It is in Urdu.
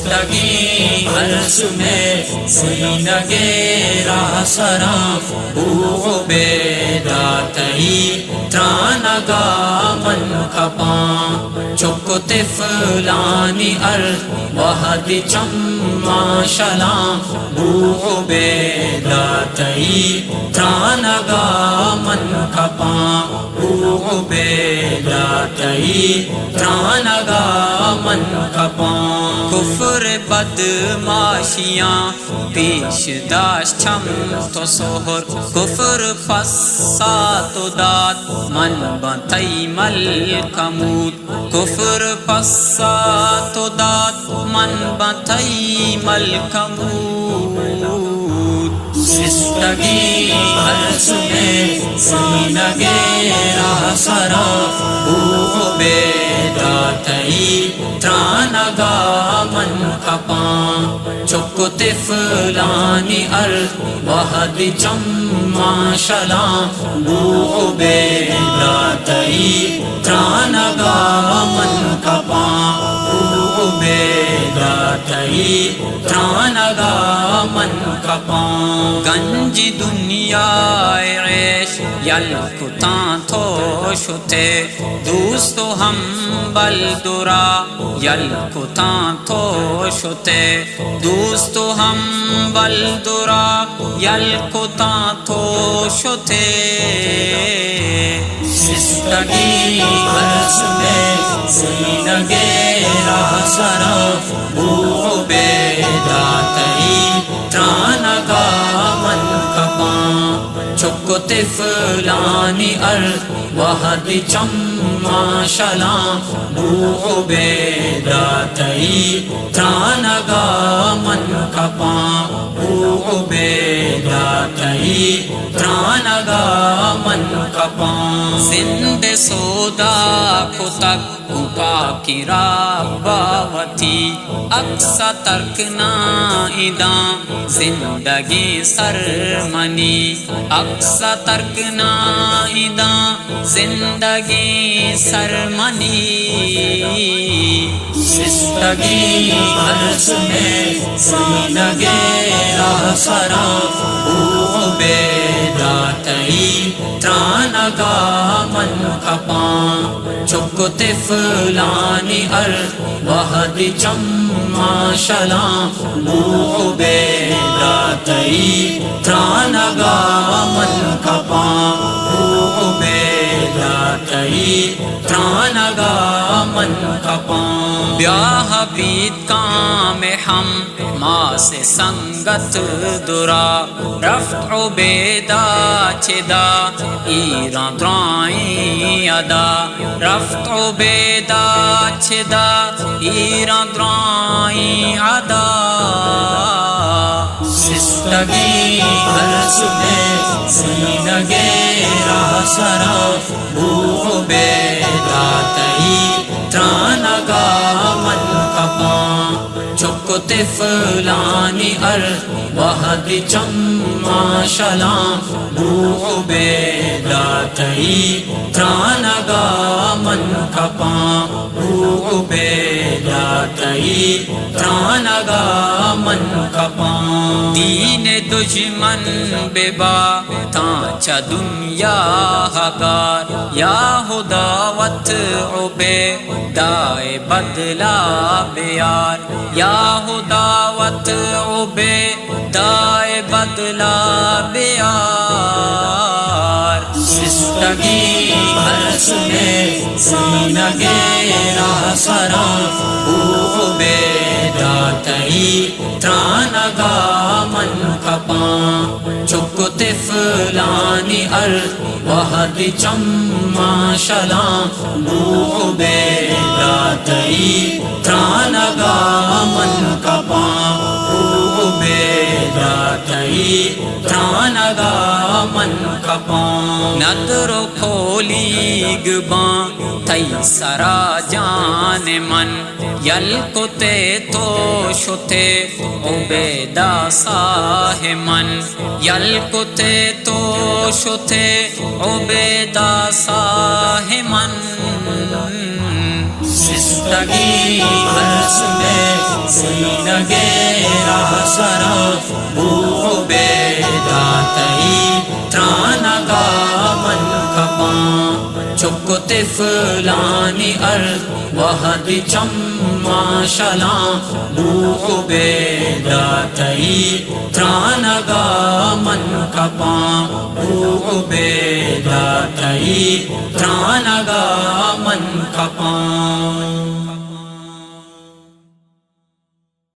شستگی عرض میں سینگے راہ سرام بو بیداتئی ترانگا من کپاں چکتے فلانی ارض وحدی چما شلام بو بیداتئی ترانگا من کپاں بو بیداتئی ترانگا من کپاں کفر بدماشیاں پیش داشت چم تو سہر کفر فساد و داد من بنتئی ملکمود کفر فساد و داد من بنتئی ملکمود شستگی عرض میں سینگے راہ سرام بو بیداتئی ترانگا من کپاں چکتے فلانی ارض وحدی چما شلام بو بیداتئی ترانگا من کپاں بو بیداتئی ترانگا من کپاں گنج دنیا عیش یلکتاں تو شتے دوستو ہم بلدرا یلکتاں تو شتے دوستو ہم بلدرا یلکتاں تو شتے شستگی عرض میں سینگے راہ سرام بو بیداتئی ترانگا من کپاں چکتے فلانی ارض وحدی چما شلام بو بیداتئی ترانگا من کپاں بو بیداتئی ترانگا من کپاں زند سودا کو تک پاکی راباوتی اقصا ترکنا ایداں زندگی سرمنی اقصا ترکنا ایداں زندگی سرمنی شستگی عرض میں سینگے راہ سرام بو بیداتئی ترانگا من کپاں چکتے فلانی ارض وحدی چما شلام بو بیداتئی ترانگا من کپاں بو بیداتئی ترانگا من کپاں بیاہ بیت کام ہم ماں سے سنگت درا رفت عبیدہ چدا ایران درائیں ادا رفت عبیدہ چدا ایران درائیں ادا شستگی عرض میں سینگے راہ سرام بو بیداتئی ترانگا من کپاں چکتے فلانی ارض وحدی چما شلام بو بیداتئی ترانگا من کپاں بو بیداتئی ترانگا من کپاں دین دشمن بے باں چا دنیا ہگار یا خداوت عبیدائے بدلا بیار یا خداوت عبیدائے بدلا بیار شستگی عرض میں سینگے راہ سرام بو بیداتئی ترانگا من کپاں چکتے فلانی ارض وحدی چما شلام بو بیداتئی ترانگا من کپاں بو بیداتئی ترانگا من کپاں نظر کھولی گباں تئی سرا جان من یلکتے تو شتے عبیدہ ساہ من یلکتے تو شتے عبیدہ ساہ من شستگی عرض میں سینگیرا سرا عبیداتئی ترانگا من کپاں چکتے فلانی ارض وحدی چما شلاں عبیداتئی ترانگا من کپاں عبیداتئی ترانگا من کپاں